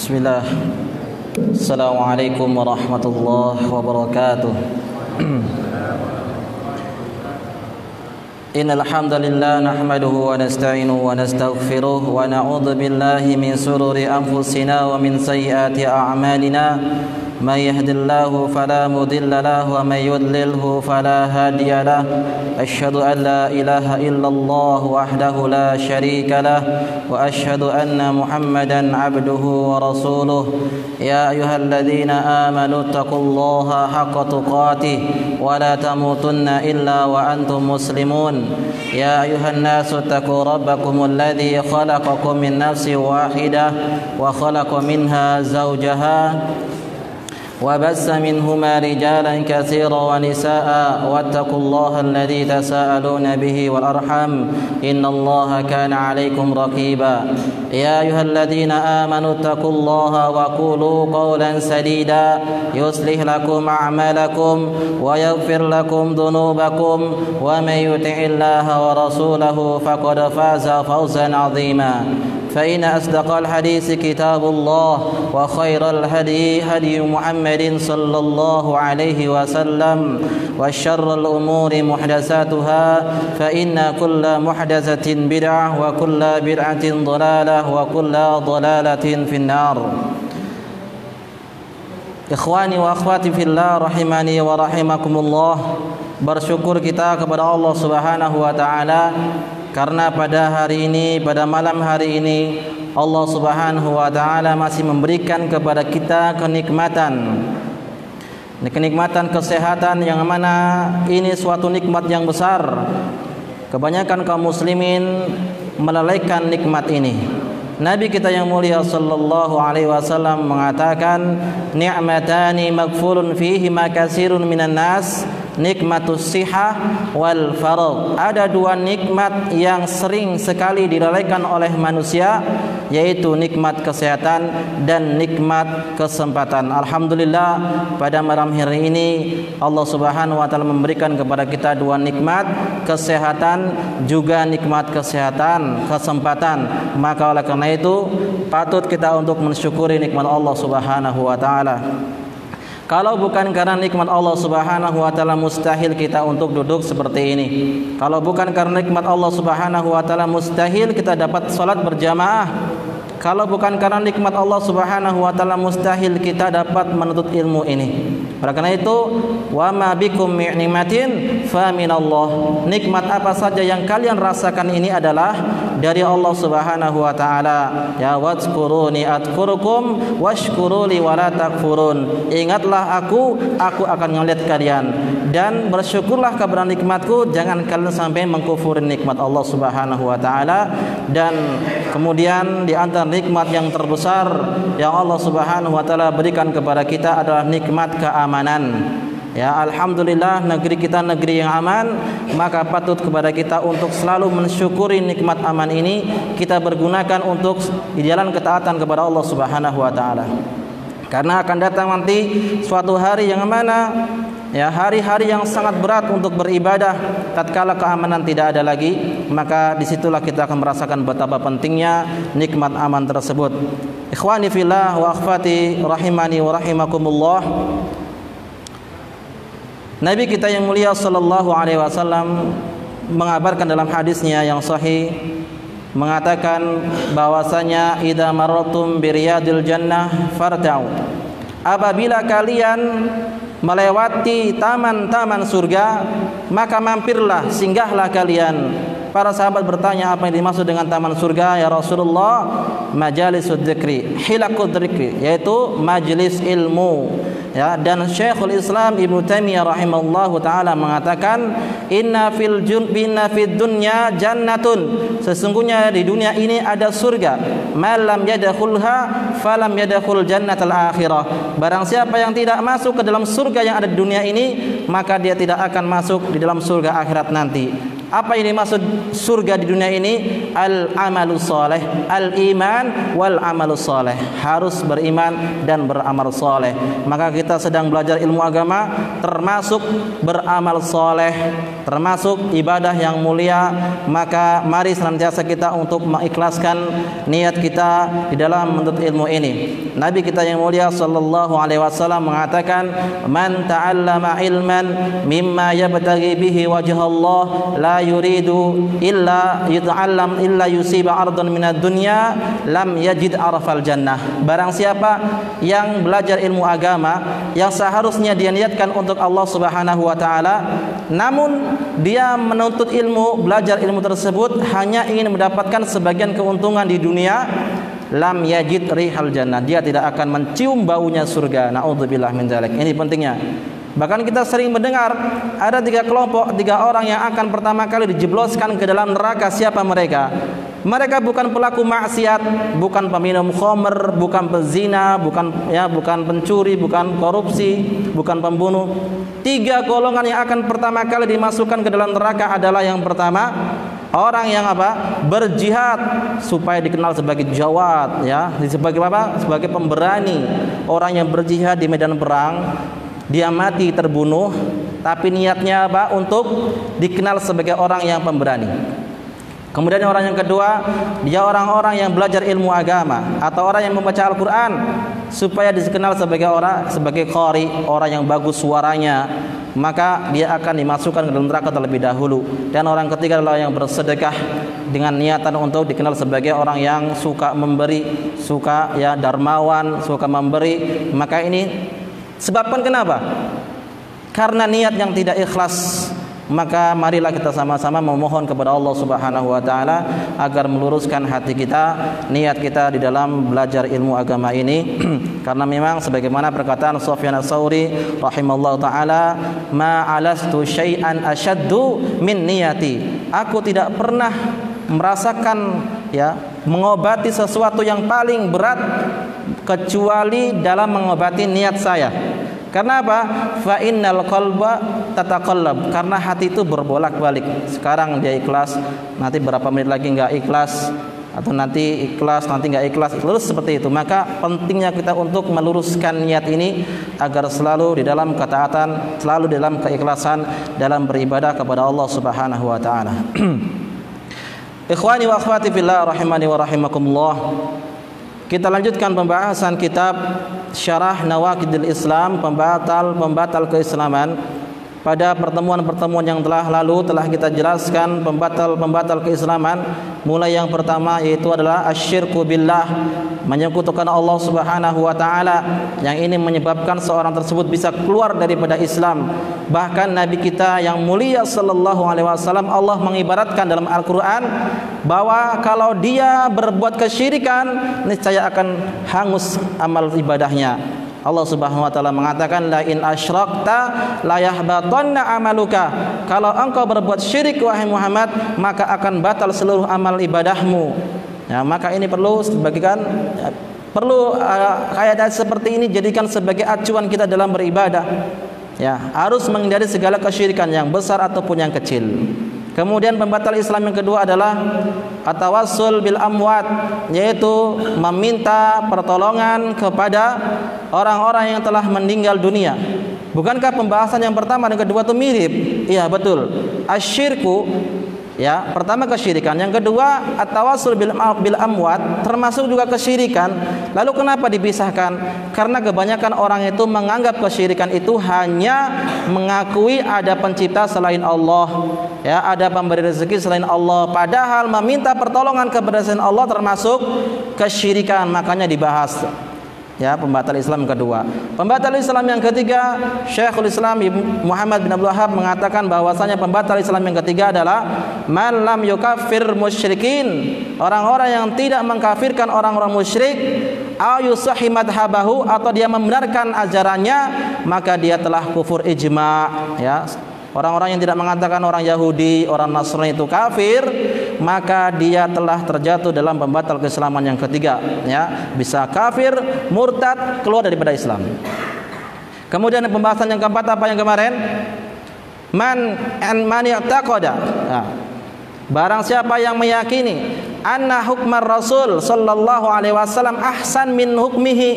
Bismillah. Assalamualaikum warahmatullahi wabarakatuh. Innal hamdalillah nahmaduhu wa nasta'inuhu wa nastaghfiruh wa na'udzu billahi min shururi anfusina wa min sayyiati a'malina. May yahdihillahu fala mudilla lahu wa may yudlilhu fala hadiya lahu. Asyhadu an la ilaha illallah wahdahu la syarika lah wa asyhadu anna Muhammadan abduhu wa rasuluh. Ya ayyuhalladzina amanu taqullaha haqqa tuqatih wa la tamutunna illa wa antum muslimun. Ya ayyuhan nasu taqu rabbakumul ladzi khalaqakum min nafsin wahidah wa khalaqa minha zawjaha وبث منهما رجالا كثيرا ونساء واتقوا الله الذي تساءلون به والأرحام إن الله كان عليكم رقيبا يا أيها الذين آمنوا اتقوا الله وقولوا قولا سديدا يصلح لكم أعمالكم ويغفر لكم ذنوبكم ومن يطع الله ورسوله فقد فاز فوزا عظيما فإن أصدق الحديث كتاب الله وخير الهدي هدي محمد صلى الله عليه وسلم وشر الأمور محدثاتها فإن كل محدثة بدعة وكل بدعة ضلالة وكل ضلالة في النار. Ikhwani wa akhwati fillah rahimani wa rahimakumullah. Bersyukur kita kepada Allah Subhanahu wa taala karena pada hari ini, pada malam hari ini Allah Subhanahu wa taala masih memberikan kepada kita kenikmatan kesehatan yang mana ini suatu nikmat yang besar. Kebanyakan kaum muslimin melalaikan nikmat ini. Nabi kita yang mulia sallallahu alaihi wasallam mengatakan, ni'matani maghfurun fihi ma katsirun minan nas, nikmatus sihah wal faragh. Ada dua nikmat yang sering sekali dilalaikan oleh manusia, yaitu nikmat kesehatan dan nikmat kesempatan. Alhamdulillah pada malam hari ini Allah Subhanahu wa taala memberikan kepada kita dua nikmat, kesehatan juga nikmat kesempatan. Maka oleh karena itu patut kita untuk mensyukuri nikmat Allah Subhanahu wa taala. Kalau bukan karena nikmat Allah Subhanahu wa taala mustahil kita untuk duduk seperti ini. Kalau bukan karena nikmat Allah Subhanahu wa taala mustahil kita dapat salat berjamaah. Kalau bukan karena nikmat Allah Subhanahu wa taala mustahil kita dapat menuntut ilmu ini. Oleh karena itu, wa ma bikum min nikmatin fa minallah. Nikmat apa saja yang kalian rasakan ini adalah dari Allah Subhanahu wa taala. Ya wazkuruni adkurukum washkuruli wala takfurun. Ingatlah aku akan melihat kalian, dan bersyukurlah kepada nikmatku, jangan kalian sampai mengkufuri nikmat Allah Subhanahu wa taala. Dan kemudian di antara nikmat yang terbesar yang Allah Subhanahu wa taala berikan kepada kita adalah nikmat keamanan. Ya, alhamdulillah negeri kita negeri yang aman, maka patut kepada kita untuk selalu mensyukuri nikmat aman ini, kita bergunakan untuk di jalan ketaatan kepada Allah Subhanahu wa taala. Karena akan datang nanti suatu hari yang mana ya, hari-hari yang sangat berat untuk beribadah tatkala keamanan tidak ada lagi, maka disitulah kita akan merasakan betapa pentingnya nikmat aman tersebut. Ikhwani fillah wa akhwati rahimani wa rahimakumullah. Nabi kita yang mulia sallallahu alaihi wasallam mengabarkan dalam hadisnya yang sahih, mengatakan bahwasanya idza marratum biriyadil jannah farta'u. Apabila kalian melewati taman-taman surga, maka mampirlah, singgahlah kalian. Para sahabat bertanya, apa yang dimaksud dengan taman surga ya Rasulullah? Majalisud dzikri, hilaqud dzikri, yaitu majelis ilmu. Ya, dan Syekhul Islam Ibnu Taimiyah rahimahullahu taala mengatakan, inna fid dunya jannatun, sesungguhnya di dunia ini ada surga, malam yadkhulha falam yadkhul jannatal akhirah. Barang siapa yang tidak masuk ke dalam surga yang ada di dunia ini, maka dia tidak akan masuk di dalam surga akhirat nanti. Apa ini maksud surga di dunia ini? Al-amalus saleh, al-iman wal amalus saleh. Harus beriman dan beramal saleh. Maka kita sedang belajar ilmu agama, termasuk beramal saleh, termasuk ibadah yang mulia. Maka mari senantiasa kita untuk mengikhlaskan niat kita di dalam menuntut ilmu ini. Nabi kita yang mulia sallallahu alaihi wasallam mengatakan, "Man ta'allama ilman mimma yabtaghi bihi wajha Allah la yuridu illa yuta'allam illa yusiba ardan minad dunya lam yajid arafal jannah." Barang siapa yang belajar ilmu agama yang seharusnya dia niatkan untuk Allah Subhanahu wa taala, namun dia menuntut ilmu, belajar ilmu tersebut hanya ingin mendapatkan sebagian keuntungan di dunia, lam yajid rihal jannah, dia tidak akan mencium baunya surga. Naudzubillah min dzalik. Ini pentingnya. Bahkan kita sering mendengar ada 3 kelompok, 3 orang yang akan pertama kali dijebloskan ke dalam neraka. Siapa mereka? Mereka bukan pelaku maksiat, bukan peminum khamr, bukan pezina, bukan pencuri, bukan korupsi, bukan pembunuh. 3 golongan yang akan pertama kali dimasukkan ke dalam neraka adalah yang pertama, orang yang apa? Berjihad supaya dikenal sebagai jawad, ya, sebagai apa? Sebagai pemberani. Orang yang berjihad di medan perang, dia mati terbunuh, tapi niatnya apa? Untuk dikenal sebagai orang yang pemberani. Kemudian orang yang kedua, dia orang-orang yang belajar ilmu agama atau orang yang membaca Al-Quran supaya dikenal sebagai qari, orang yang bagus suaranya, maka dia akan dimasukkan ke dalam neraka terlebih dahulu. Dan orang ketiga adalah yang bersedekah dengan niatan untuk dikenal sebagai orang yang suka memberi, suka ya dermawan, suka memberi. Maka ini sebabkan kenapa? Karena niat yang tidak ikhlas. Maka marilah kita sama-sama memohon kepada Allah Subhanahu wa taala agar meluruskan hati kita, niat kita di dalam belajar ilmu agama ini. Karena memang sebagaimana perkataan Sufyan Ats-Tsauri rahimallahu taala, ma alastu syai'an asyaddu min niyati. Aku tidak pernah merasakan mengobati sesuatu yang paling berat kecuali dalam mengobati niat saya. Karena apa? Fa innal qalba tataqallab. Karena hati itu berbolak-balik. Sekarang dia ikhlas, nanti berapa menit lagi enggak ikhlas, atau nanti ikhlas, nanti enggak ikhlas. Terus seperti itu. Maka pentingnya kita untuk meluruskan niat ini agar selalu di dalam ketaatan, selalu dalam keikhlasan dalam beribadah kepada Allah Subhanahu wa taala. Ikhwani wa akhwati fillah rahimani wa rahimakumullah. Kita lanjutkan pembahasan kitab Syarah Nawaqidil Islam, pembatal keislaman. Pada pertemuan-pertemuan yang telah lalu telah kita jelaskan pembatal keislaman. Mulai yang pertama yaitu adalah asyirku billah, menyekutukan Allah Subhanahu wa taala, yang ini menyebabkan seorang tersebut bisa keluar daripada Islam. Bahkan Nabi kita yang mulia sallallahu alaihi wasallam, Allah mengibaratkan dalam Al-Qur'an bahwa kalau dia berbuat kesyirikan niscaya akan hangus amal ibadahnya. Allah Subhanahu wa taala mengatakan, la in asyrakta la yahbatanna amaluka. Kalau engkau berbuat syirik wahai Muhammad, maka akan batal seluruh amal ibadahmu. Ya, maka ini perlu kayak seperti ini jadikan sebagai acuan kita dalam beribadah. Ya, harus menghindari segala kesyirikan yang besar ataupun yang kecil. Kemudian pembatal Islam yang kedua adalah at-tawassul bil amwat, yaitu meminta pertolongan kepada orang-orang yang telah meninggal dunia. Bukankah pembahasan yang pertama dan kedua itu mirip? Iya, betul. Asyirku, ya, pertama kesyirikan, yang kedua at-tawassul bil amwat, termasuk juga kesyirikan. Lalu kenapa dipisahkan? Karena kebanyakan orang itu menganggap kesyirikan itu hanya mengakui ada pencipta selain Allah, ya, ada pemberi rezeki selain Allah. Padahal meminta pertolongan kepada selain Allah termasuk kesyirikan. Makanya dibahas. Ya, pembatal Islam yang kedua. Pembatal Islam yang ketiga, Syekhul Islam Muhammad bin Abdul Wahhab mengatakan bahwasanya pembatal Islam yang ketiga adalah man lam yukaffir musyrikin, orang-orang yang tidak mengkafirkan orang-orang musyrik, au yusahi madhabahu, atau dia membenarkan ajarannya, maka dia telah kufur ijma', ya. Orang-orang yang tidak mengatakan orang Yahudi, orang Nasrani itu kafir, maka dia telah terjatuh dalam pembatal keislaman yang ketiga, ya. Bisa kafir, murtad, keluar daripada Islam. Kemudian pembahasan yang keempat apa yang kemarin? man ya'taqada. Barang siapa yang meyakini anna hukmar Rasul sallallahu alaihi wasallam ahsan min hukmihi.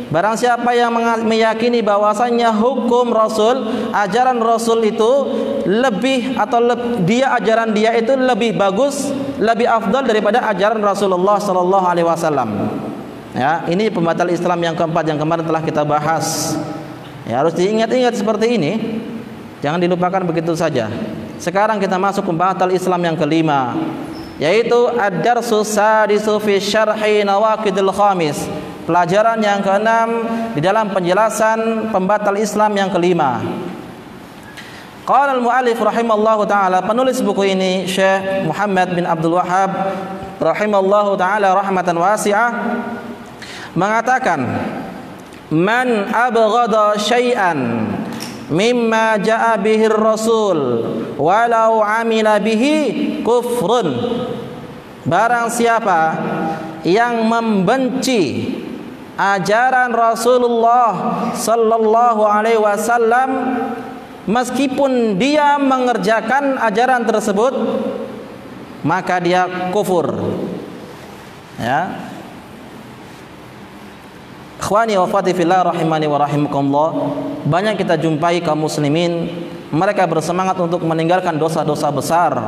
Barang siapa yang meyakini bahwasannya hukum Rasul, ajaran Rasul itu lebih atau ajaran dia itu lebih bagus, lebih afdal daripada ajaran Rasulullah sallallahu alaihi wasallam. Ya, ini pembatal Islam yang keempat yang kemarin telah kita bahas. Ya, harus diingat-ingat seperti ini. Jangan dilupakan begitu saja. Sekarang kita masuk pembatal Islam yang kelima, yaitu ad-darsu sadisu fi syarhi nawaqidil khamis. Pelajaran yang keenam di dalam penjelasan pembatal Islam yang kelima. Qala al-muallif rahimallahu taala, penulis buku ini Syekh Muhammad bin Abdul Wahhab rahimallahu taala rahmatan wasi'ah mengatakan, man abghada syai'an mimma ja'a bihi ar-rasul walau amila bihi kufrun. Barang siapa yang membenci ajaran Rasulullah sallallahu alaihi wasallam meskipun dia mengerjakan ajaran tersebut, maka dia kufur. Ya. Ikhwani wa akhwati fillah rahimani wa rahimakumullah, banyak kita jumpai kaum muslimin, mereka bersemangat untuk meninggalkan dosa-dosa besar.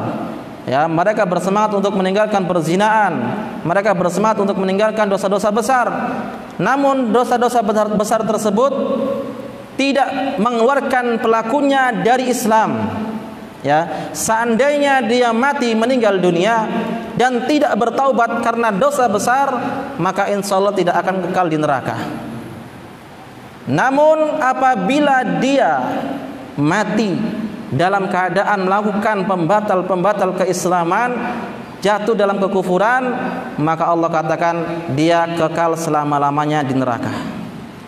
Ya, mereka bersemangat untuk meninggalkan perzinaan, mereka bersemangat untuk meninggalkan dosa-dosa besar. Namun dosa-dosa besar tersebut tidak mengeluarkan pelakunya dari Islam. Ya, seandainya dia mati meninggal dunia dan tidak bertaubat karena dosa besar, maka insya Allah tidak akan kekal di neraka. Namun apabila dia mati dalam keadaan melakukan pembatal keislaman, jatuh dalam kekufuran, maka Allah katakan dia kekal selama-lamanya di neraka.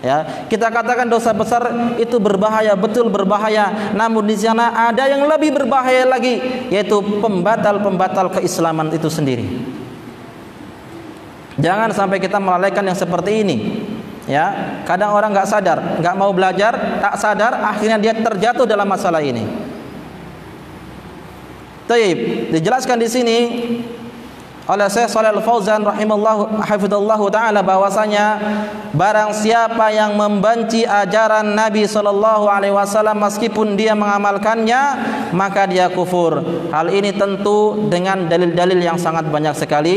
Ya, kita katakan dosa besar itu berbahaya, betul berbahaya. Namun di sana ada yang lebih berbahaya lagi, yaitu pembatal keislaman itu sendiri. Jangan sampai kita melalaikan yang seperti ini. Ya, kadang orang nggak sadar, nggak mau belajar, tak sadar, akhirnya dia terjatuh dalam masalah ini. Taib, dijelaskan di sini oleh Syekh Shalih Al-Fauzan rahimallahu hafizallahu taala bahwasanya barang siapa yang membenci ajaran Nabi sallallahu alaihi wasallam meskipun dia mengamalkannya, maka dia kufur. Hal ini tentu dengan dalil-dalil yang sangat banyak sekali.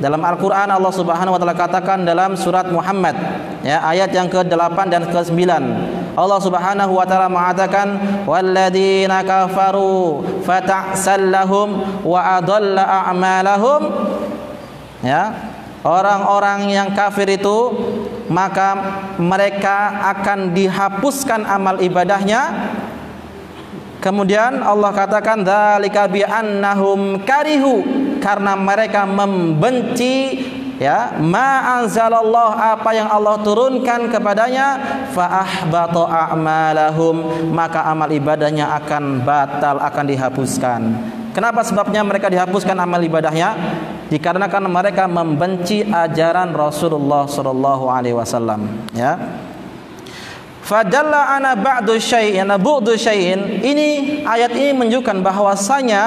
Dalam Al-Qur'an Allah Subhanahu wa taala katakan dalam surat Muhammad, ya, ayat yang ke-8 dan ke-9. Allah Subhanahu wa taala mengatakan, walladzina kafaru fata'sal lahum wa adalla a'malahum. Ya, orang-orang yang kafir itu maka mereka akan dihapuskan amal ibadahnya. Kemudian Allah katakan dzalika bi annahum karihu, karena mereka membenci, ya, ma anzalallah, apa yang Allah turunkan kepadanya, fa ahbata a'malahum, maka amal ibadahnya akan batal, akan dihapuskan. Kenapa sebabnya mereka dihapuskan amal ibadahnya? Dikarenakan mereka membenci ajaran Rasulullah sallallahu alaihi wasallam, ya. Fadalla ana ba'du syai'in bu'du syai'in. Ini ayat ini menunjukkan bahwasanya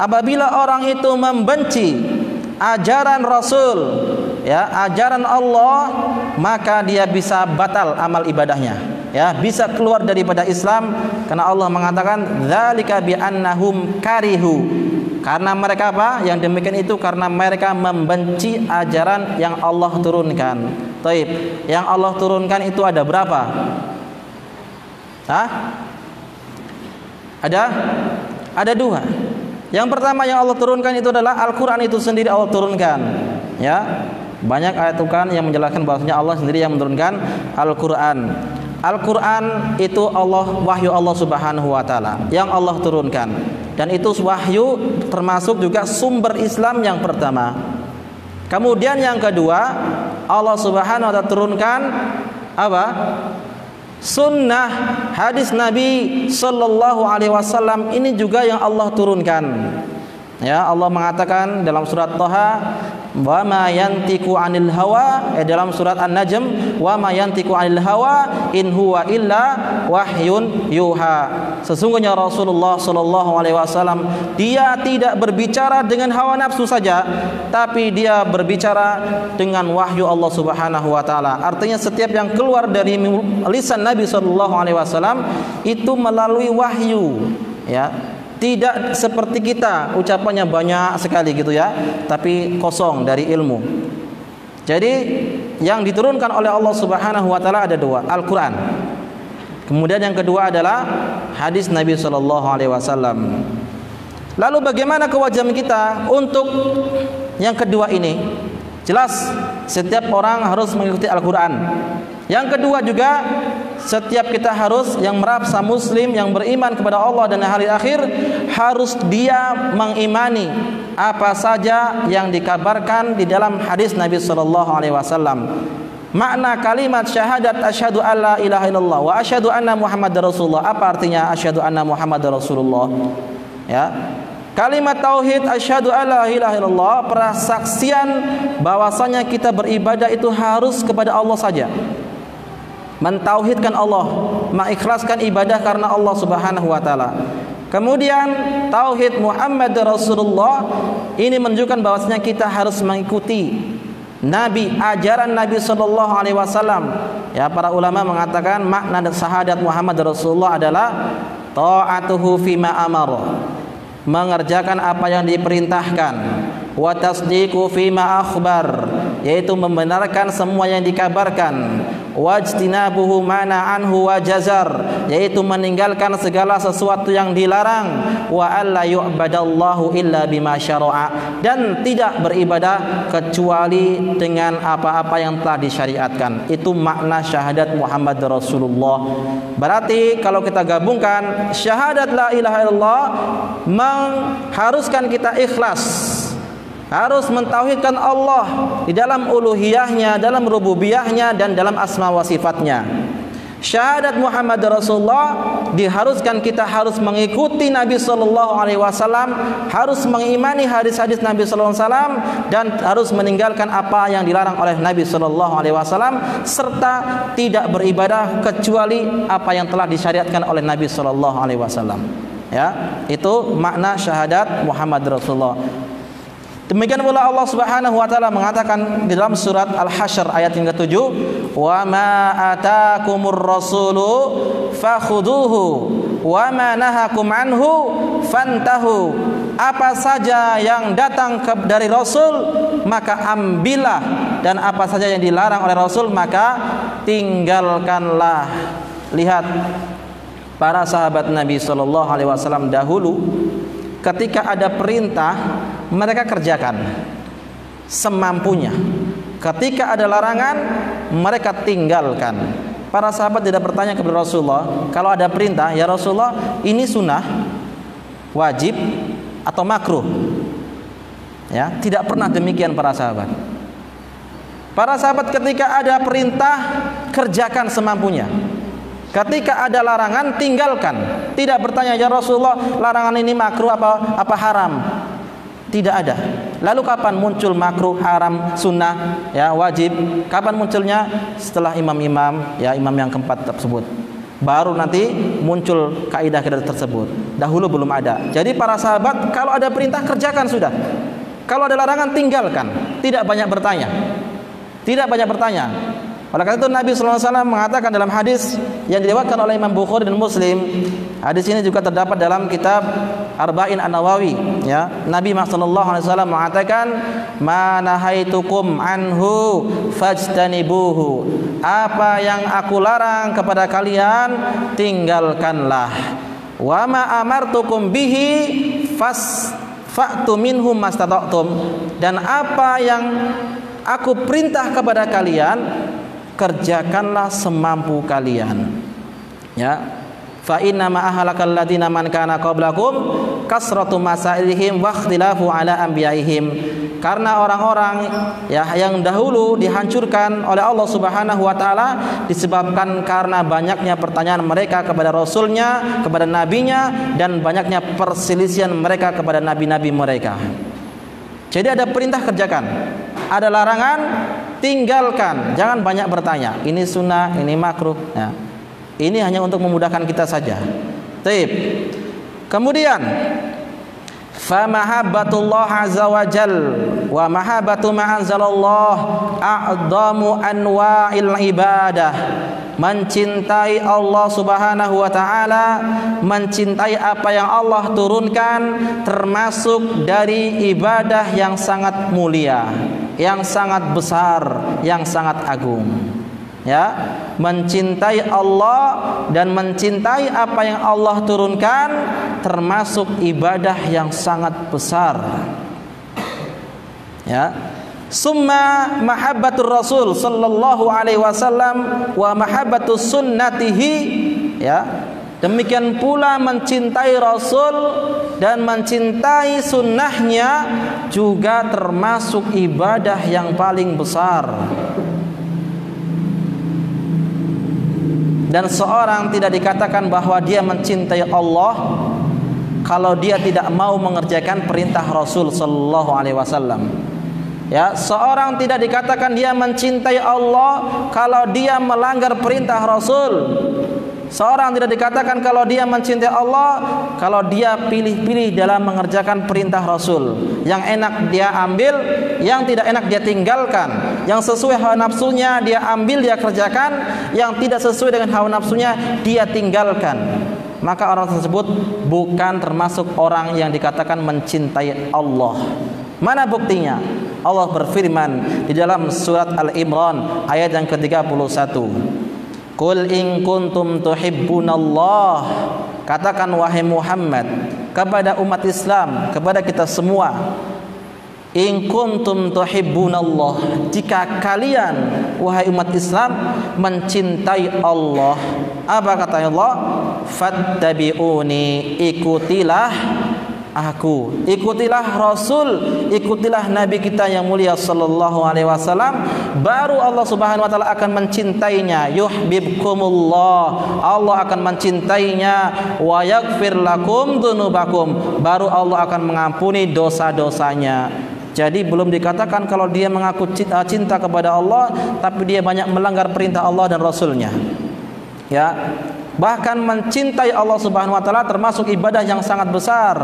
apabila orang itu membenci ajaran Rasul, ya, ajaran Allah, maka dia bisa batal amal ibadahnya, ya, bisa keluar daripada Islam, karena Allah mengatakan dzalika bi annahum karihu, karena mereka apa? Yang demikian itu karena mereka membenci ajaran yang Allah turunkan. Taib, yang Allah turunkan itu ada berapa? Hah? Ada dua. Yang pertama yang Allah turunkan itu adalah Al-Quran itu sendiri Allah turunkan. Ya, banyak ayat Tuhan yang menjelaskan bahwasanya Allah sendiri yang menurunkan Al-Quran. Al-Quran itu wahyu Allah Subhanahu wa taala yang Allah turunkan. Dan itu wahyu termasuk juga sumber Islam yang pertama. Kemudian yang kedua, Allah Subhanahu wa taala turunkan apa? Sunnah, hadis Nabi sallallahu alaihi wasallam, ini juga yang Allah turunkan. Ya, Allah mengatakan dalam surat Thaha, wa ma yantiqu 'anil hawa, dalam surat An-Najm, wa ma yantiqu 'anil hawa in huwa illa wahyun yuha. Sesungguhnya Rasulullah sallallahu alaihi wasallam dia tidak berbicara dengan hawa nafsu saja, tapi dia berbicara dengan wahyu Allah Subhanahu wa taala. Artinya setiap yang keluar dari lisan Nabi sallallahu alaihi wasallam itu melalui wahyu, ya. Tidak seperti kita ucapannya banyak sekali gitu ya, tapi kosong dari ilmu. Jadi yang diturunkan oleh Allah Subhanahu wa taala ada dua, Al-Qur'an. Kemudian yang kedua adalah hadis Nabi sallallahu alaihi wasallam. Lalu bagaimana kewajiban kita untuk yang kedua ini? Jelas setiap orang harus mengikuti Al-Qur'an. Yang kedua juga setiap kita harus, yang merasa muslim, yang beriman kepada Allah dan hari akhir, harus dia mengimani apa saja yang dikabarkan di dalam hadis Nabi sallallahu alaihi wasallam. Makna kalimat syahadat asyhadu alla ilaha illallah wa asyhadu anna muhammadar rasulullah. Apa artinya asyhadu anna muhammadar rasulullah? Ya. Kalimat tauhid asyhadu alla ilaha illallah, persaksian bahwasanya kita beribadah itu harus kepada Allah saja. Mentauhidkan Allah, mengikhlaskan ibadah karena Allah Subhanahu wa taala. Kemudian tauhid Muhammad Rasulullah, ini menunjukkan bahwasanya kita harus mengikuti Nabi, ajaran Nabi sallallahu alaihi wasallam. Ya, para ulama mengatakan makna syahadat Muhammad Rasulullah adalah ta'atuhu fima amara, mengerjakan apa yang diperintahkan, wa tasdiqu fima akhbar, yaitu membenarkan semua yang dikabarkan, wajtinabuhu mana anhu wa jazar, yaitu meninggalkan segala sesuatu yang dilarang, wa alla yu'badallahu illa bima syara'a, dan tidak beribadah kecuali dengan apa-apa yang telah disyariatkan. Itu makna syahadat Muhammad Rasulullah. Berarti kalau kita gabungkan syahadat la ilaha illallah, mengharuskan kita ikhlas, harus mentauhidkan Allah di dalam uluhiyahnya, dalam rububiyahnya, dan dalam asma wa sifatnya. Syahadat Muhammad Rasulullah diharuskan kita harus mengikuti Nabi sallallahu alaihi wasallam, harus mengimani hadis-hadis Nabi sallallahu alaihi wasallam, dan harus meninggalkan apa yang dilarang oleh Nabi sallallahu alaihi wasallam, serta tidak beribadah kecuali apa yang telah disyariatkan oleh Nabi sallallahu alaihi wasallam. Ya, itu makna syahadat Muhammad Rasulullah. Demikian pula Allah Subhanahu wa taala mengatakan di dalam surat Al-Hasyr ayat yang ke-7, "Wa ma ataakumur rasulu fakhuduhu wa ma nahakum anhu fantahu." Apa saja yang datang dari Rasul maka ambillah, dan apa saja yang dilarang oleh Rasul maka tinggalkanlah. Lihat para sahabat Nabi sallallahu alaihi wasallam dahulu, ketika ada perintah mereka kerjakan semampunya. Ketika ada larangan mereka tinggalkan. Para sahabat tidak bertanya kepada Rasulullah, kalau ada perintah, ya Rasulullah, ini sunnah, wajib atau makruh? Ya, tidak pernah demikian para sahabat. Para sahabat ketika ada perintah kerjakan semampunya. Ketika ada larangan tinggalkan. Tidak bertanya, ya Rasulullah, larangan ini makruh apa haram? Tidak ada. Lalu kapan muncul makruh, haram, sunnah, ya wajib? Kapan munculnya? Setelah imam-imam, ya imam yang keempat tersebut. Baru nanti muncul kaidah-kaidah tersebut. Dahulu belum ada. Jadi para sahabat kalau ada perintah kerjakan sudah. Kalau ada larangan tinggalkan. Tidak banyak bertanya. Tidak banyak bertanya. Oleh karena itu Nabi sallallahu alaihi wasallam mengatakan dalam hadis yang diriwayatkan oleh Imam Bukhari dan Muslim. Hadis ini juga terdapat dalam kitab Arba'in An-Nawawi, ya. Nabi sallallahu alaihi wasallam mengatakan, "Ma nahaitukum anhu fajtanibuhu." Apa yang aku larang kepada kalian tinggalkanlah. Wa ma amartukum bihi fa'tu minhum mastata'tum. Dan apa yang aku perintah kepada kalian kerjakanlah semampu kalian. Ya. Fa inna ma ahlakal ladina man kana qablakum kasratu masailihim wa ikhtilafu ala anbiyaihim. Karena orang-orang ya yang dahulu dihancurkan oleh Allah Subhanahu wa taala disebabkan karena banyaknya pertanyaan mereka kepada rasulnya, kepada nabinya, dan banyaknya perselisihan mereka kepada nabi-nabi mereka. Jadi ada perintah kerjakan. ada larangan, tinggalkan. Jangan banyak bertanya. Ini sunnah, ini makruh. Ya. Ini hanya untuk memudahkan kita saja. Taib. Kemudian, fa mahabbatullah azza wa jal wa mahabbatu ma anzalallah a'dhamu anwa'il ibadah. Mencintai Allah Subhanahu wa taala, mencintai apa yang Allah turunkan termasuk dari ibadah yang sangat mulia, yang sangat besar, yang sangat agung. Ya, mencintai Allah dan mencintai apa yang Allah turunkan termasuk ibadah yang sangat besar. Ya. Summa mahabbatur Rasul sallallahu alaihi wasallam wa mahabbatus sunnatihi, ya. Demikian pula mencintai Rasul dan mencintai sunnahnya juga termasuk ibadah yang paling besar. Dan seorang tidak dikatakan bahwa dia mencintai Allah kalau dia tidak mau mengerjakan perintah Rasul sallallahu alaihi wasallam. Ya, seorang tidak dikatakan dia mencintai Allah kalau dia melanggar perintah Rasul. Seorang tidak dikatakan kalau dia mencintai Allah kalau dia pilih-pilih dalam mengerjakan perintah Rasul. Yang enak dia ambil, yang tidak enak dia tinggalkan. Yang sesuai hawa nafsunya dia ambil, dia kerjakan. Yang tidak sesuai dengan hawa nafsunya dia tinggalkan. Maka orang tersebut bukan termasuk orang yang dikatakan mencintai Allah. Mana buktinya? Allah berfirman di dalam surat Al-Imran ayat yang ke-31. Qul in kuntum tuhibbunallah. Katakan wahai Muhammad kepada umat Islam, kepada kita semua, in kuntum tuhibbunallah, jika kalian wahai umat Islam mencintai Allah, apa kata Allah? Fattabi'uni, ikutilah aku, ikutilah Rasul, ikutilah Nabi kita yang mulia sallallahu alaihi wasallam, baru Allah Subhanahu wa taala akan mencintainya. Yuhibbukumullah, Allah akan mencintainya. Wa yaghfir lakum dzunubakum, baru Allah akan mengampuni dosa-dosanya. Jadi belum dikatakan kalau dia mengaku cinta kepada Allah tapi dia banyak melanggar perintah Allah dan Rasulnya. Ya. Bahkan mencintai Allah Subhanahu wa taala termasuk ibadah yang sangat besar.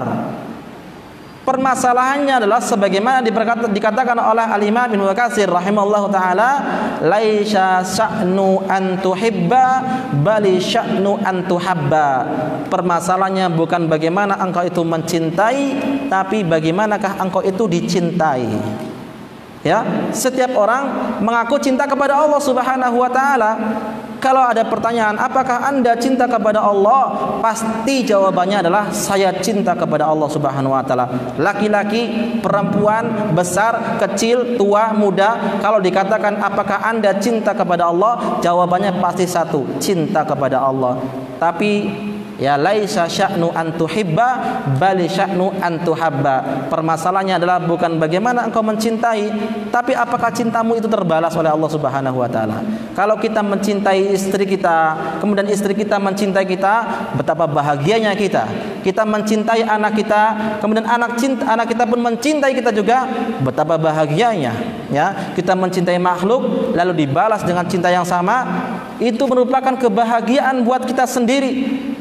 Permasalahannya adalah sebagaimana dikatakan oleh Al-Imam Ibnu Katsir rahimahullahu taala, laisa sya'nu an tuhibba bali sya'nu an tuhabba. Permasalahannya bukan bagaimana engkau itu mencintai, tapi bagaimanakah engkau itu dicintai. Ya, setiap orang mengaku cinta kepada Allah Subhanahu wa taala. Kalau ada pertanyaan, apakah Anda cinta kepada Allah? Pasti jawabannya adalah saya cinta kepada Allah Subhanahu wa taala. Laki-laki, perempuan, besar, kecil, tua, muda, kalau dikatakan apakah Anda cinta kepada Allah? Jawabannya pasti satu, cinta kepada Allah. Tapi ya laisa sya'nu an tuhibba bali sya'nu an tuhabba. Permasalahannya adalah bukan bagaimana engkau mencintai, tapi apakah cintamu itu terbalas oleh Allah Subhanahu wa taala. Kalau kita mencintai istri kita, kemudian istri kita mencintai kita, betapa bahagianya kita. Kita mencintai anak kita, kemudian anak kita pun mencintai kita juga, betapa bahagianya. Ya, kita mencintai makhluk lalu dibalas dengan cinta yang sama, itu merupakan kebahagiaan buat kita sendiri.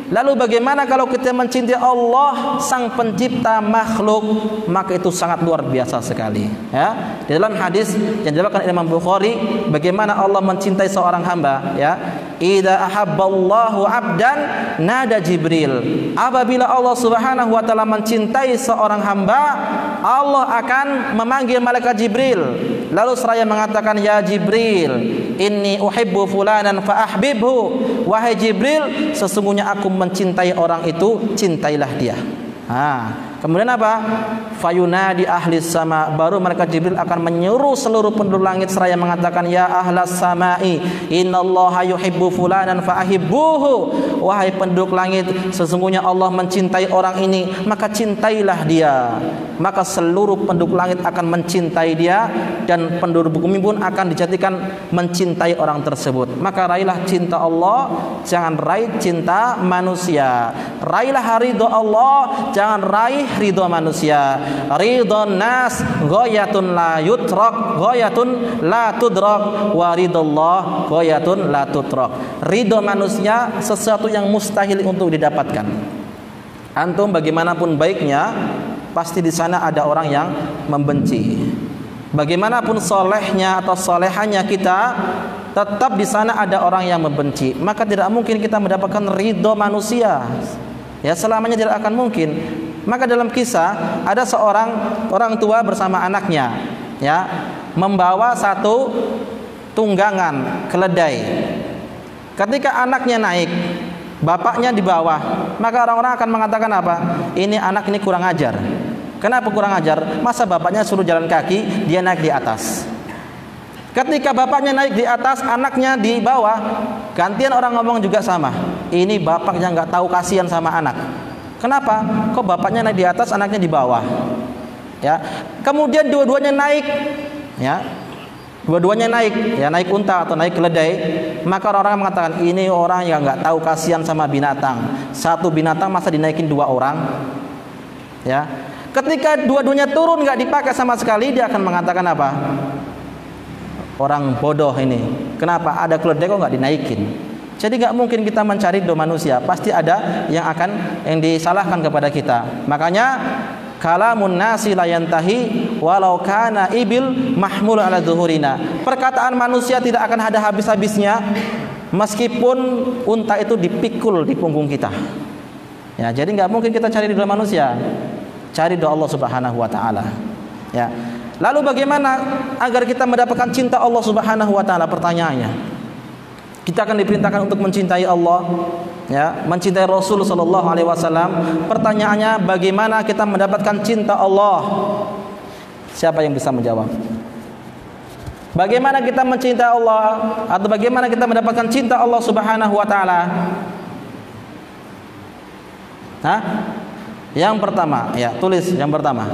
Lalu bagaimana kalau kita mencintai Allah sang pencipta makhluk? Maka itu sangat luar biasa sekali. Ya, di dalam hadis yang diriwayatkan Imam Bukhari, bagaimana Allah mencintai seorang hamba. Ya, idza ahabballahu 'abdan nada Jibril. Apabila Allah Subhanahu wa taala mencintai seorang hamba, Allah akan memanggil malaikat Jibril. Lalu seraya mengatakan, ya Jibril, inni uhibbu fulanan fa ahbibhu. Wahai Jibril, sesungguhnya aku mencintai orang itu, cintailah dia. Kemudian apa? Fayunadi ahlis sama, baru malaikat Jibril akan menyuruh seluruh penduduk langit seraya mengatakan, ya ahlas samai innallaha yuhibbu fulanan fa ahibbuhu. Wahai penduduk langit, sesungguhnya Allah mencintai orang ini, maka cintailah dia. Maka seluruh penduduk langit akan mencintai dia, dan penduduk bumi pun akan dijadikan mencintai orang tersebut. Maka raihlah cinta Allah, jangan raih cinta manusia. Raihlah ridha Allah, jangan raih meraih ridho manusia. Ridhon nas ghayatun la yutrak, ghayatun la tudrak, wa ridullah ghayatun la tutrak. Ridho manusia sesuatu yang mustahil untuk didapatkan. Antum bagaimanapun baiknya, pasti di sana ada orang yang membenci. Bagaimanapun solehnya atau solehannya kita, tetap di sana ada orang yang membenci. Maka tidak mungkin kita mendapatkan ridho manusia. Ya, selamanya tidak akan mungkin. Maka dalam kisah ada seorang orang tua bersama anaknya, ya, membawa satu tunggangan keledai. Ketika anaknya naik, bapaknya di bawah, maka orang-orang akan mengatakan apa? Ini anak ini kurang ajar. Kenapa kurang ajar? Masa bapaknya suruh jalan kaki, dia naik di atas. Ketika bapaknya naik di atas, anaknya di bawah, gantian orang ngomong juga sama. Ini bapaknya nggak tahu kasihan sama anak. Kenapa? Kok bapaknya naik di atas, anaknya di bawah? Ya. Kemudian dua-duanya naik, ya. Dua-duanya naik, ya, naik unta atau naik keledai. Maka orang-orang mengatakan ini orang yang nggak tahu kasihan sama binatang. Satu binatang masa dinaikin dua orang? Ya. Ketika dua-duanya turun nggak dipakai sama sekali, dia akan mengatakan apa? Orang bodoh ini. Kenapa ada keledai kok nggak dinaikin? Jadi nggak mungkin kita mencari do manusia. Pasti ada yang disalahkan kepada kita. Makanya kalamun nasi la yantahi walau kana ibil mahmul ala zuhurina. Perkataan manusia tidak akan ada habis-habisnya meskipun unta itu dipikul di punggung kita. Ya, jadi nggak mungkin kita cari do manusia. Cari doa Allah Subhanahu wa taala. Ya. Lalu bagaimana agar kita mendapatkan cinta Allah Subhanahu wa taala? Pertanyaannya. Kita akan diperintahkan untuk mencintai Allah, ya, mencintai Rasul sallallahu alaihi wasallam. Pertanyaannya, bagaimana kita mendapatkan cinta Allah? Siapa yang bisa menjawab? Bagaimana kita mencintai Allah atau bagaimana kita mendapatkan cinta Allah Subhanahu wa taala? Hah? Yang pertama, ya, tulis yang pertama.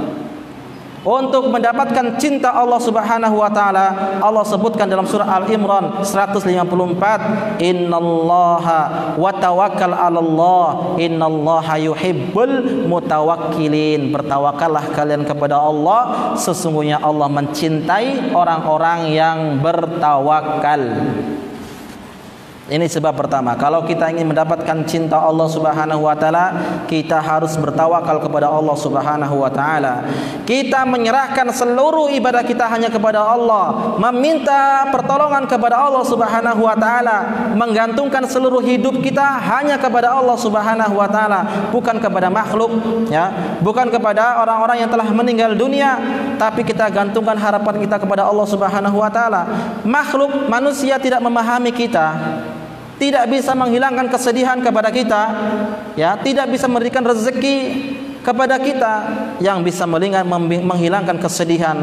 Untuk mendapatkan cinta Allah Subhanahu wa taala, Allah sebutkan dalam surah Al-Imran 154, "Innallaha wa tawakkal 'alallah, innallaha yuhibbul mutawakkilin." Bertawakallah kalian kepada Allah, sesungguhnya Allah mencintai orang-orang yang bertawakal. Ini sebab pertama. Kalau kita ingin mendapatkan cinta Allah Subhanahu wa taala, kita harus bertawakal kepada Allah Subhanahu wa taala. Kita menyerahkan seluruh ibadah kita hanya kepada Allah, meminta pertolongan kepada Allah Subhanahu wa taala, menggantungkan seluruh hidup kita hanya kepada Allah Subhanahu wa taala, bukan kepada makhluk, ya, bukan kepada orang-orang yang telah meninggal dunia, tapi kita gantungkan harapan kita kepada Allah Subhanahu wa taala. Makhluk manusia tidak memahami kita, tidak bisa menghilangkan kesedihan kepada kita, ya, tidak bisa memberikan rezeki kepada kita. Yang bisa menghilangkan kesedihan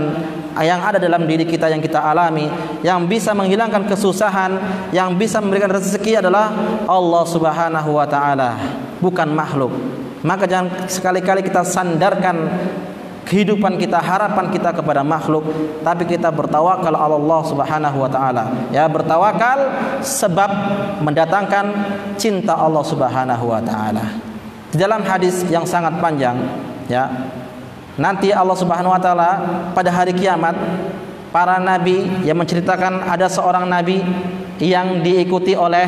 yang ada dalam diri kita yang kita alami, yang bisa menghilangkan kesusahan, yang bisa memberikan rezeki adalah Allah Subhanahu wa taala, bukan makhluk. Maka jangan sekali-kali kita sandarkan kehidupan kita, harapan kita kepada makhluk, tapi kita bertawakal Allah Subhanahu wa taala. Ya, bertawakal sebab mendatangkan cinta Allah Subhanahu wa taala. Di dalam hadis yang sangat panjang, ya, nanti Allah Subhanahu wa taala pada hari kiamat, para nabi yang menceritakan ada seorang nabi yang diikuti oleh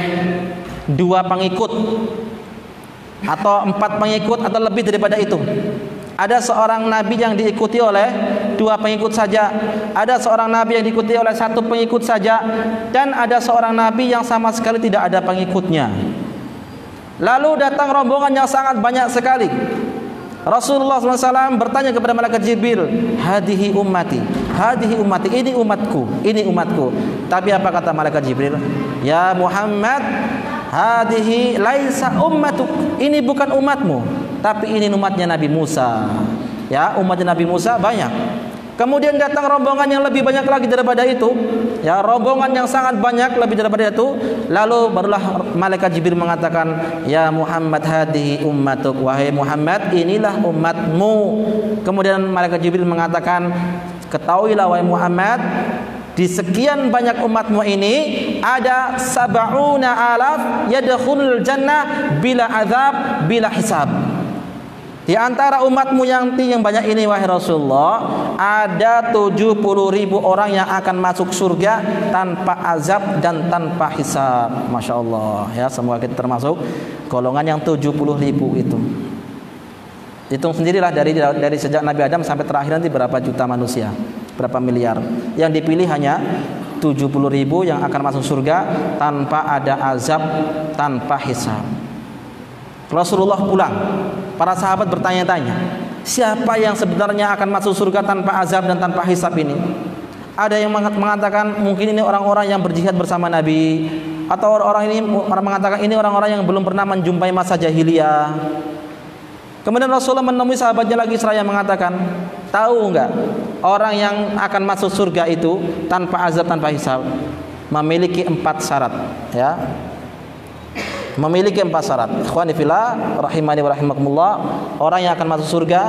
2 pengikut atau 4 pengikut atau lebih daripada itu. Ada seorang nabi yang diikuti oleh 2 pengikut saja, ada seorang nabi yang diikuti oleh 1 pengikut saja, dan ada seorang nabi yang sama sekali tidak ada pengikutnya. Lalu datang rombongan yang sangat banyak sekali. Rasulullah SAW bertanya kepada malaikat Jibril, "Hadihi ummati, hadihi ummati, ini umatku, ini umatku." Tapi apa kata malaikat Jibril? "Ya Muhammad, hadihi laisa ummatuk, ini bukan umatmu, tapi ini umatnya Nabi Musa." Ya, umatnya Nabi Musa banyak. Kemudian datang rombongan yang lebih banyak lagi daripada itu, ya, rombongan yang sangat banyak lebih daripada itu. Lalu barulah malaikat Jibril mengatakan, "Ya Muhammad, hadihi ummatuk, wahai Muhammad, inilah umatmu." Kemudian malaikat Jibril mengatakan, "Ketahuilah wahai Muhammad, di sekian banyak umatmu ini ada 70.000 yadkhulul jannah bila azab bila hisab." Di antara umatmu yang banyak ini wahai Rasulullah, ada 70.000 orang yang akan masuk surga tanpa azab dan tanpa hisab. Masya Allah ya, semoga kita termasuk golongan yang 70.000 itu. Hitung sendirilah dari sejak Nabi Adam sampai terakhir nanti berapa juta manusia, berapa miliar. Yang dipilih hanya 70.000 yang akan masuk surga tanpa ada azab, tanpa hisab. Rasulullah pulang, para sahabat bertanya-tanya, siapa yang sebenarnya akan masuk surga tanpa azab dan tanpa hisab ini? Ada yang mengatakan mungkin ini orang-orang yang berjihad bersama Nabi, atau orang mengatakan ini orang-orang yang belum pernah menjumpai masa jahiliyah. Kemudian Rasulullah menemui sahabatnya lagi seraya mengatakan, tahu enggak orang yang akan masuk surga itu tanpa azab, tanpa hisab memiliki 4 syarat ya. Memiliki 4 syarat. Ikhwani fillah rahimani wa rahimakumullah, orang yang akan masuk surga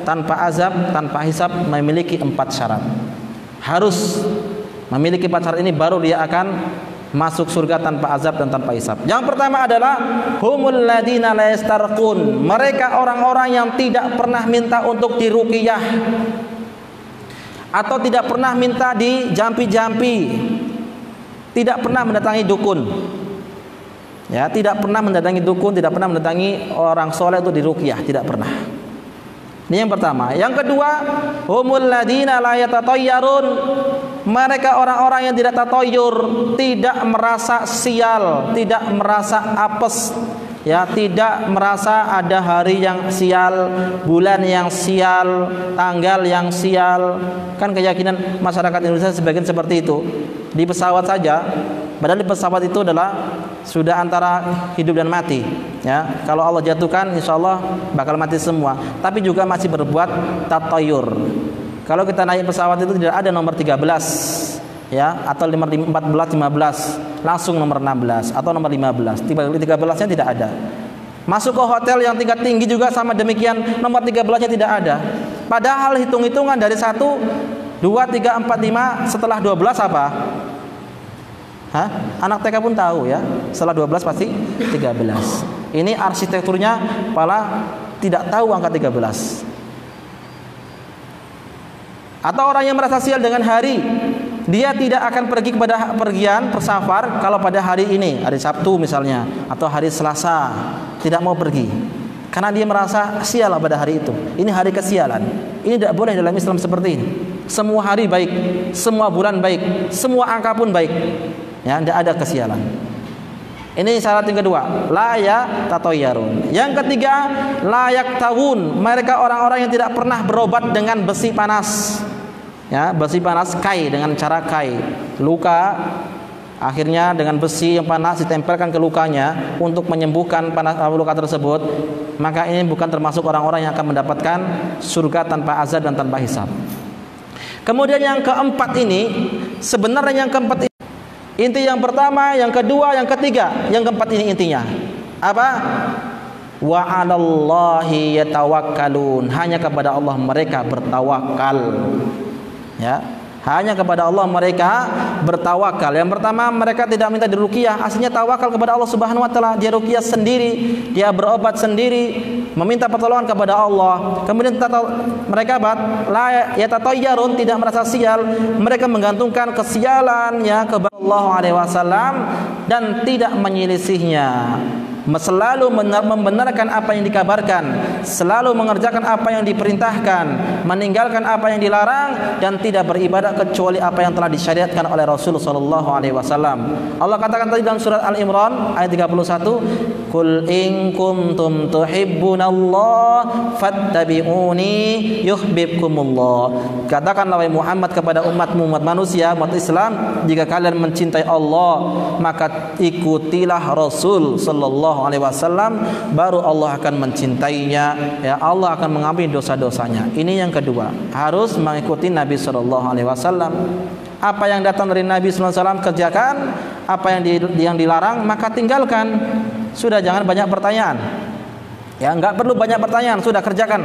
tanpa azab, tanpa hisab memiliki 4 syarat. Harus memiliki 4 syarat ini baru dia akan masuk surga tanpa azab dan tanpa hisab. Yang pertama adalah humul ladina la yastarqun. Mereka orang-orang yang tidak pernah minta untuk diruqyah atau tidak pernah minta dijampi-jampi, tidak pernah mendatangi dukun. Ya, tidak pernah mendatangi dukun, tidak pernah mendatangi orang soleh untuk diruqyah, tidak pernah. Ini yang pertama. Yang kedua, humul ladina la yatatayyarun. Mereka orang-orang yang tidak tatoyur, tidak merasa sial, tidak merasa apes, ya, tidak merasa ada hari yang sial, bulan yang sial, tanggal yang sial. Kan keyakinan masyarakat Indonesia sebagian seperti itu. Di pesawat saja, padahal di pesawat itu adalah sudah antara hidup dan mati. Ya, kalau Allah jatuhkan, insya Allah bakal mati semua. Tapi juga masih berbuat tatoyur. Kalau kita naik pesawat itu tidak ada nomor 13 ya, atau nomor 14, 15, langsung nomor 16 atau nomor 15. 13-nya tidak ada. Masuk ke hotel yang tingkat tinggi juga sama demikian, nomor 13-nya tidak ada. Padahal hitung-hitungan dari 1, 2, 3, 4, 5 setelah 12 apa? Hah? Anak TK pun tahu ya, setelah 12 pasti 13. Ini arsitekturnya malah tidak tahu angka 13. Atau orang yang merasa sial dengan hari, dia tidak akan pergi kepada pergian bersafar kalau pada hari ini, hari Sabtu misalnya, atau hari Selasa, tidak mau pergi karena dia merasa sial pada hari itu. Ini hari kesialan. Ini tidak boleh dalam Islam seperti ini. Semua hari baik, semua bulan baik, semua angka pun baik. Ya, tidak ada kesialan. Ini syarat yang kedua, layak tatoyarun. Yang ketiga, layak tawun. Mereka orang-orang yang tidak pernah berobat dengan besi panas. Ya, besi panas, kai, dengan cara kai. Luka, akhirnya dengan besi yang panas ditempelkan ke lukanya untuk menyembuhkan luka tersebut. Maka ini bukan termasuk orang-orang yang akan mendapatkan surga tanpa azab dan tanpa hisab. Kemudian yang keempat ini, sebenarnya yang keempat ini inti yang pertama, yang kedua, yang ketiga, yang keempat ini intinya apa? Wa 'alallahi yatawakkalun. Hanya kepada Allah mereka bertawakal. Ya, hanya kepada Allah mereka bertawakal. Yang pertama, mereka tidak minta diruqyah. Aslinya tawakal kepada Allah Subhanahu wa taala. Dia ruqyah sendiri, dia berobat sendiri, meminta pertolongan kepada Allah. Kemudian mereka la yatatayyarun, tidak merasa sial. Mereka menggantungkan kesialan ya kepada Allah alaihi wasallam dan tidak menyelisihnya. Selalu membenarkan apa yang dikabarkan, selalu mengerjakan apa yang diperintahkan, meninggalkan apa yang dilarang, dan tidak beribadah kecuali apa yang telah disyariatkan oleh Rasulullah sallallahu alaihi wasallam. Allah katakan tadi dalam surat Al-Imran ayat 31, "Qul in kuntum tuhibbunallah fattabi'uni yuhibbukumullah." Katakanlah wahai Muhammad kepada umatmu, umat manusia, umat Islam, jika kalian mencintai Allah, maka ikutilah Rasul sallallahu alaihi wasallam, baru Allah akan mencintainya, ya, Allah akan mengampuni dosa-dosanya. Ini yang kedua, harus mengikuti Nabi sallallahu alaihi wasallam. Apa yang datang dari Nabi sallallahu alaihi wasallam kerjakan, apa yang dilarang maka tinggalkan. Sudah, jangan banyak pertanyaan. Ya, enggak perlu banyak pertanyaan, sudah kerjakan.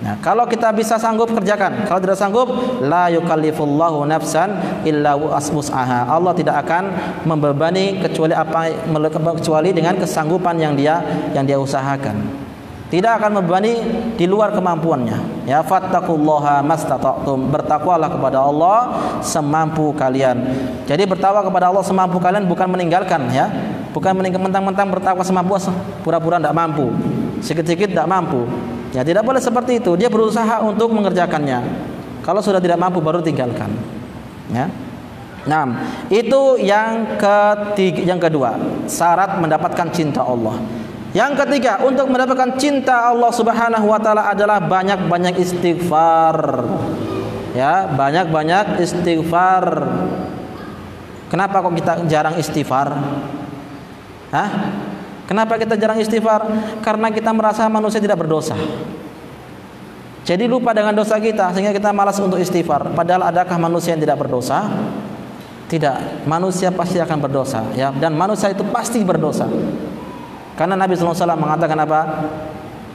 Nah, kalau kita bisa sanggup kerjakan, kalau tidak sanggup, la yukallifullahu nafsan illa wus'aha. Allah tidak akan membebani kecuali dengan kesanggupan yang dia usahakan. tidak akan membebani di luar kemampuannya. Ya, fattaqullaha mastata'tum, bertakwalah kepada Allah semampu kalian. Jadi bertakwa kepada Allah semampu kalian bukan meninggalkan, ya. Bukan mentang-mentang bertakwa semampu pura-pura tidak mampu. Sedikit-sedikit tidak mampu. Ya, tidak boleh seperti itu. Dia berusaha untuk mengerjakannya. Kalau sudah tidak mampu baru tinggalkan. Ya. Nah, itu yang ketiga, yang kedua, syarat mendapatkan cinta Allah. Yang ketiga, untuk mendapatkan cinta Allah Subhanahu wa taala adalah banyak-banyak istighfar. Ya, banyak-banyak istighfar. Kenapa kok kita jarang istighfar? Hah? Kenapa kita jarang istighfar? Karena kita merasa manusia tidak berdosa. Jadi lupa dengan dosa kita sehingga kita malas untuk istighfar. Padahal adakah manusia yang tidak berdosa? Tidak, manusia pasti akan berdosa, ya. Dan manusia itu pasti berdosa. Karena Nabi SAW mengatakan apa?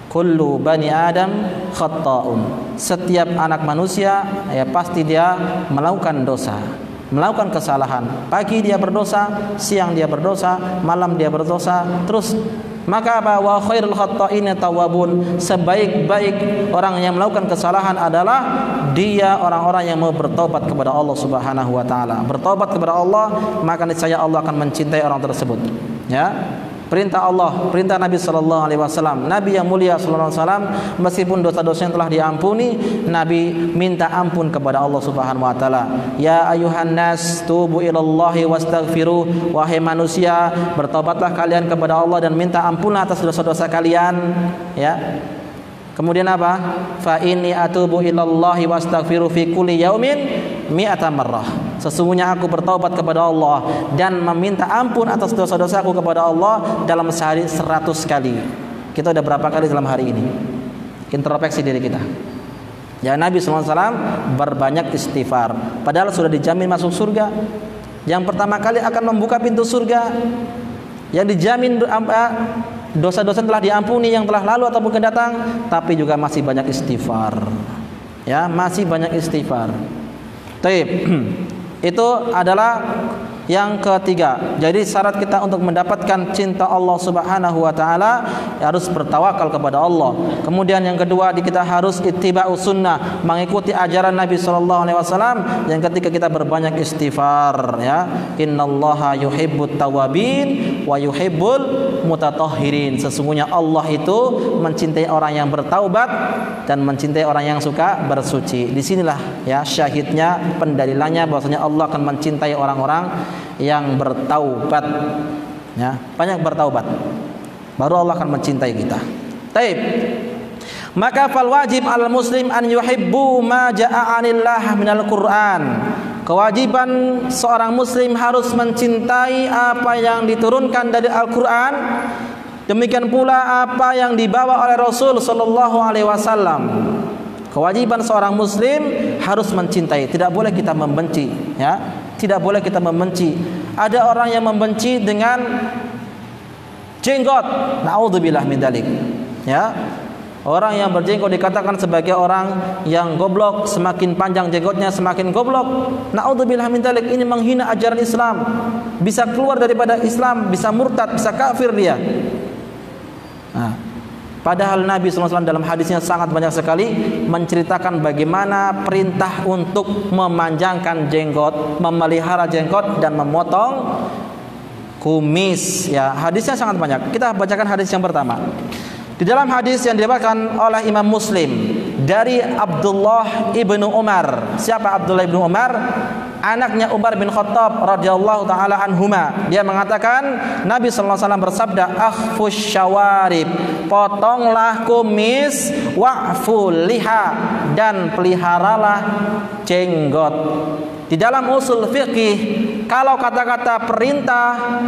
Kullu bani Adam khatta'un. Setiap anak manusia ya pasti dia melakukan dosa, melakukan kesalahan. Pagi dia berdosa, siang dia berdosa, malam dia berdosa, terus. Maka apa? Wa khairul khatta'ina tawwabun. Sebaik-baik orang yang melakukan kesalahan adalah dia orang-orang yang mau bertobat kepada Allah Subhanahu wa taala. Bertobat kepada Allah, maka niscaya Allah akan mencintai orang tersebut. Ya. Perintah Allah, perintah Nabi sallallahu alaihi wasallam. Nabi yang mulia sallallahu alaihi wasallam meskipun dosa-dosanya telah diampuni, Nabi minta ampun kepada Allah Subhanahu wa taala. Ya ayuhan nas tubu ilallahi wastaghfiru. Wahai manusia, bertobatlah kalian kepada Allah dan minta ampun atas dosa-dosa kalian, ya. Kemudian apa? Fa inni atubu ilallahi wastaghfiru fi kulli yaumin mi'ata marrah. Sesungguhnya aku bertaubat kepada Allah dan meminta ampun atas dosa-dosaku kepada Allah dalam sehari 100 kali. Kita udah berapa kali dalam hari ini? Introspeksi diri kita. Ya, Nabi SAW berbanyak istighfar. Padahal sudah dijamin masuk surga. Yang pertama kali akan membuka pintu surga. Yang dijamin dosa-dosa telah diampuni yang telah lalu ataupun akan datang. Tapi juga masih banyak istighfar. Ya, masih banyak istighfar. Taib. Itu adalah yang ketiga. Jadi syarat kita untuk mendapatkan cinta Allah Subhanahu wa taala harus bertawakal kepada Allah. Kemudian yang kedua, kita harus ittiba'us sunnah, mengikuti ajaran Nabi sallallahu alaihi wasallam. Yang ketiga, kita berbanyak istighfar, ya. Innallaha yuhibbut tawwabin wa yuhibbul mutatahhirin. Sesungguhnya Allah itu mencintai orang yang bertaubat dan mencintai orang yang suka bersuci. Disinilah ya syahidnya, pendalilannya bahwasanya Allah akan mencintai orang-orang yang bertaubat, ya, banyak bertaubat, baru Allah akan mencintai kita. Taib. Maka fal wajib al muslim an yuhibbu ma jaa'a anillah minal Qur'an. Kewajiban seorang muslim harus mencintai apa yang diturunkan dari Al-Qur'an. Demikian pula apa yang dibawa oleh Rasul sallallahu alaihi wasallam. Kewajiban seorang muslim harus mencintai, tidak boleh kita membenci, ya. Tidak boleh kita membenci. Ada orang yang membenci dengan jenggot. Naudzubillah min dzalik. Ya. Orang yang berjenggot dikatakan sebagai orang yang goblok, semakin panjang jenggotnya semakin goblok. Naudzubillah min dzalik. Ini menghina ajaran Islam. Bisa keluar daripada Islam, bisa murtad, bisa kafir dia. Nah, padahal Nabi SAW dalam hadisnya sangat banyak sekali menceritakan bagaimana perintah untuk memanjangkan jenggot, memelihara jenggot dan memotong kumis. Ya, hadisnya sangat banyak. Kita bacakan hadis yang pertama. Di dalam hadis yang diriwayatkan oleh Imam Muslim dari Abdullah ibnu Umar. Siapa Abdullah ibnu Umar? Anaknya Umar bin Khattab radhiyallahu taala anhuma. Dia mengatakan Nabi sallallahu alaihi wasallam bersabda, "Akhfus syawarib." Potonglah kumis, wa'ful liha, dan peliharalah jenggot. Di dalam usul fikih, kalau kata-kata perintah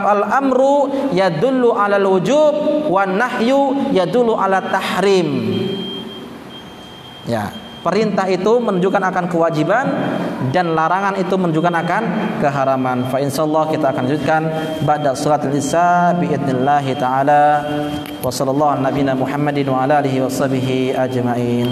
al-amru yadullu 'alal wujub wan nahyu yadullu 'ala tahrim. Ya, perintah itu menunjukkan akan kewajiban dan larangan itu menunjukkan akan keharaman. Fa insyaallah kita akan lanjutkan ba'da salatul isya bi idznillah taala. Wa sallallahu ala nabiyina Muhammadin wa ala alihi washabihi ajmain.